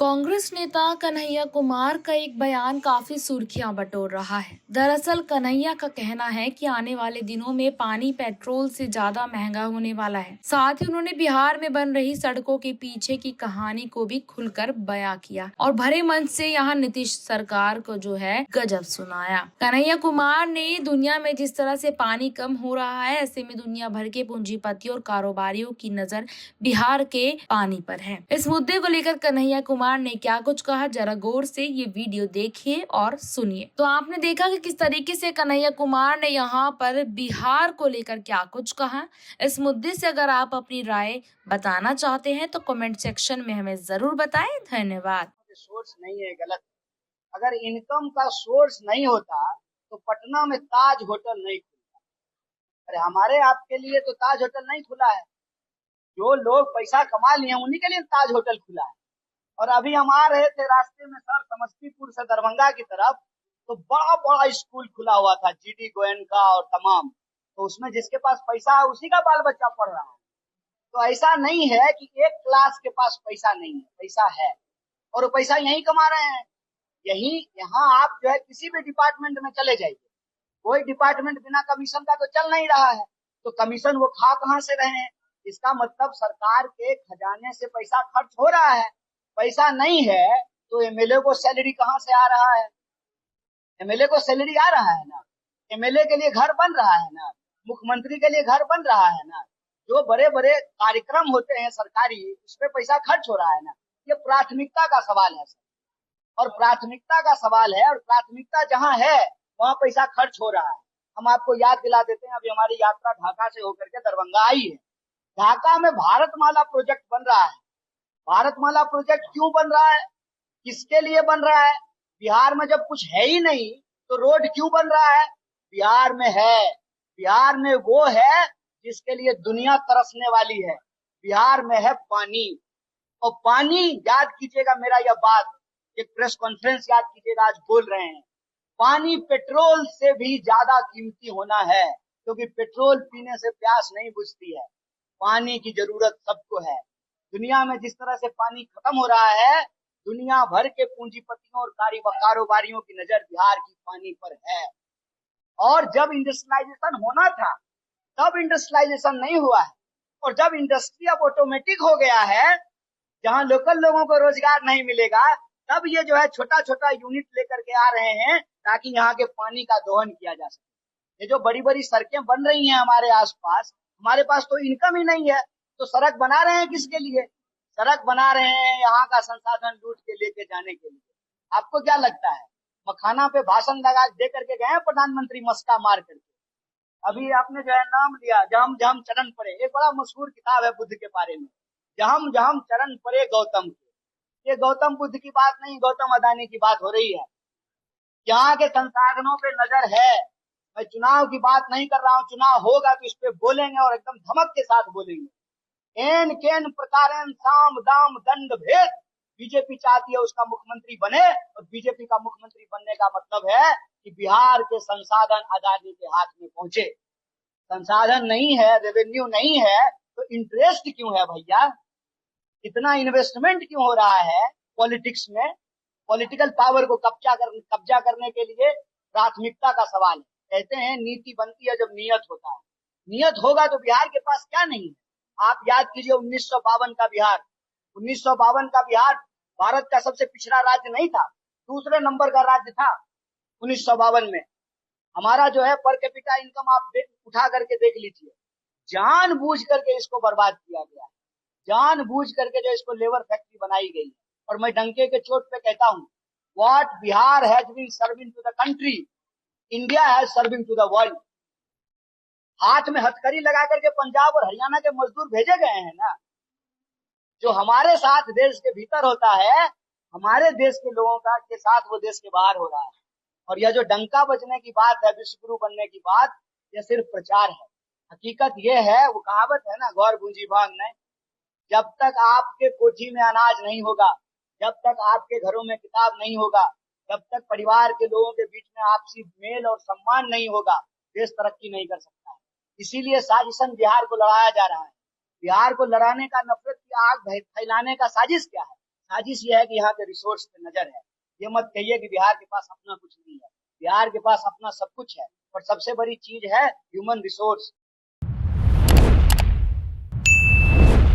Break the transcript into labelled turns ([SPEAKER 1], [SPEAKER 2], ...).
[SPEAKER 1] कांग्रेस नेता कन्हैया कुमार का एक बयान काफी सुर्खियां बटोर रहा है। दरअसल कन्हैया का कहना है कि आने वाले दिनों में पानी पेट्रोल से ज्यादा महंगा होने वाला है। साथ ही उन्होंने बिहार में बन रही सड़कों के पीछे की कहानी को भी खुलकर बयां किया और भरे मंच से यहां नीतीश सरकार को जो है गजब सुनाया। कन्हैया कुमार ने दुनिया में जिस तरह से पानी कम हो रहा है, ऐसे में दुनिया भर के पूंजीपतियों और कारोबारियों की नजर बिहार के पानी पर है। इस मुद्दे को लेकर कन्हैया कुमार ने क्या कुछ कहा, जरा गौर से ये वीडियो देखिए और सुनिए। तो आपने देखा कि किस तरीके से कन्हैया कुमार ने यहाँ पर बिहार को लेकर क्या कुछ कहा। इस मुद्दे से अगर आप अपनी राय बताना चाहते हैं तो कमेंट सेक्शन में हमें जरूर बताएं। धन्यवाद।
[SPEAKER 2] सोर्स नहीं है, गलत। अगर इनकम का सोर्स नहीं होता तो पटना में ताज होटल नहीं खुलता। अरे हमारे आपके लिए तो ताज होटल नहीं खुला है, जो लोग पैसा कमा लिए उन्हीं के लिए ताज होटल खुला है। और अभी हम आ रहे थे रास्ते में सर, समस्तीपुर से दरभंगा की तरफ, तो बड़ा बड़ा स्कूल खुला हुआ था, जीडी गोयनका और तमाम। तो उसमें जिसके पास पैसा है उसी का बाल बच्चा पढ़ रहा है। तो ऐसा नहीं है कि एक क्लास के पास पैसा नहीं है, पैसा है और वो पैसा यहीं कमा रहे हैं। यही यहाँ आप जो है किसी भी डिपार्टमेंट में चले जाइए, कोई डिपार्टमेंट बिना कमीशन का तो चल नहीं रहा है। तो कमीशन वो खा कहाँ से रहे हैं? इसका मतलब सरकार के खजाने से पैसा खर्च हो रहा है। पैसा नहीं है तो एमएलए को सैलरी कहाँ से आ रहा है? एमएलए को सैलरी आ रहा है ना, एमएलए के लिए घर बन रहा है ना, मुख्यमंत्री के लिए घर बन रहा है ना, जो बड़े बड़े कार्यक्रम होते हैं सरकारी, उस पर पैसा खर्च हो रहा है ना। ये प्राथमिकता का सवाल है सर, और प्राथमिकता का सवाल है, और प्राथमिकता जहाँ है वहाँ पैसा खर्च हो रहा है। हम आपको याद दिला देते हैं, अभी हमारी यात्रा ढाका से होकर के दरभंगा आई है। ढाका में भारतमाला प्रोजेक्ट बन रहा है। भारतमाला प्रोजेक्ट क्यों बन रहा है, किसके लिए बन रहा है? बिहार में जब कुछ है ही नहीं तो रोड क्यों बन रहा है? बिहार में है, बिहार में वो है जिसके लिए दुनिया तरसने वाली है। बिहार में है पानी। और पानी, याद कीजिएगा मेरा यह बात, एक प्रेस कॉन्फ्रेंस याद कीजिएगा, आज बोल रहे हैं, पानी पेट्रोल से भी ज्यादा कीमती होना है, क्योंकि पेट्रोल पीने से प्यास नहीं बुझती है, पानी की जरूरत सबको है। दुनिया में जिस तरह से पानी खत्म हो रहा है, दुनिया भर के पूंजीपतियों और कारोबारियों की नजर बिहार की पानी पर है। और जब इंडस्ट्रियलाइजेशन होना था तब इंडस्ट्रियलाइजेशन नहीं हुआ है, और जब इंडस्ट्री अब ऑटोमेटिक हो गया है, जहां लोकल लोगों को रोजगार नहीं मिलेगा, तब ये जो है छोटा छोटा यूनिट लेकर के आ रहे हैं ताकि यहाँ के पानी का दोहन किया जा सके। ये जो बड़ी बड़ी सड़कें बन रही हैं हमारे आसपास, हमारे पास तो इनकम ही नहीं है, तो सड़क बना रहे हैं किसके लिए? सड़क बना रहे हैं यहाँ का संसाधन लूट के लेके जाने के लिए। आपको क्या लगता है, मखाना पे भाषण लगा दे करके गए प्रधानमंत्री मस्का मार करके? अभी आपने जो है नाम लिया, जहम जहम चरण पड़े, एक बड़ा मशहूर किताब है बुद्ध के बारे में, जहम जहम चरण पड़े गौतम के। ये गौतम बुद्ध की बात नहीं, गौतम अदानी की बात हो रही है। यहाँ के संसाधनों पे नजर है। मैं चुनाव की बात नहीं कर रहा हूँ, चुनाव होगा तो इस पे बोलेंगे और एकदम धमक के साथ बोलेंगे। एन केन प्रकार साम दाम दंड भेद बीजेपी चाहती है उसका मुख्यमंत्री बने, और बीजेपी का मुख्यमंत्री बनने का मतलब है कि बिहार के संसाधन अदानी के हाथ में पहुंचे। संसाधन नहीं है, रेवेन्यू नहीं है, तो इंटरेस्ट क्यों है भैया? इतना इन्वेस्टमेंट क्यों हो रहा है पॉलिटिक्स में? पॉलिटिकल पावर को कब्जा करने के लिए प्राथमिकता का सवाल है। कहते हैं नीति बनती है जब नियत होता है। नियत होगा तो बिहार के पास क्या नहीं है? आप याद कीजिए 1952 का बिहार। 1952 का बिहार भारत का सबसे पिछड़ा राज्य नहीं था, दूसरे नंबर का राज्य था 1952 में। हमारा जो है पर कैपिटा इनकम आप उठा करके देख लीजिए। जानबूझ करके इसको बर्बाद किया गया है, जानबूझ करके जो इसको लेबर फैक्ट्री बनाई गई। और मैं डंके के चोट पे कहता हूँ, what Bihar has been serving to the country, India has serving to the world. हाथ में हथकड़ी लगा करके पंजाब और हरियाणा के मजदूर भेजे गए हैं ना, जो हमारे साथ देश के भीतर होता है, हमारे देश के लोगों का के साथ वो देश के बाहर हो रहा है। और यह जो डंका बजने की बात है, विश्व गुरु बनने की बात, यह सिर्फ प्रचार है। हकीकत ये है, वो कहावत है ना, गौर पूंजी भाग नहीं। जब तक आपके कोठी में अनाज नहीं होगा, जब तक आपके घरों में किताब नहीं होगा, जब तक परिवार के लोगों के बीच में आपसी मेल और सम्मान नहीं होगा, देश तरक्की नहीं कर सकता है। इसीलिए साजिशन बिहार को लड़ाया जा रहा है। बिहार को लड़ाने का, नफरत की आग फैलाने का साजिश क्या है? साजिश ये है कि यहाँ के रिसोर्स पे नजर है। ये मत कहिए कि बिहार के पास अपना कुछ नहीं है। बिहार के पास अपना सब कुछ है और सबसे बड़ी चीज है ह्यूमन रिसोर्स।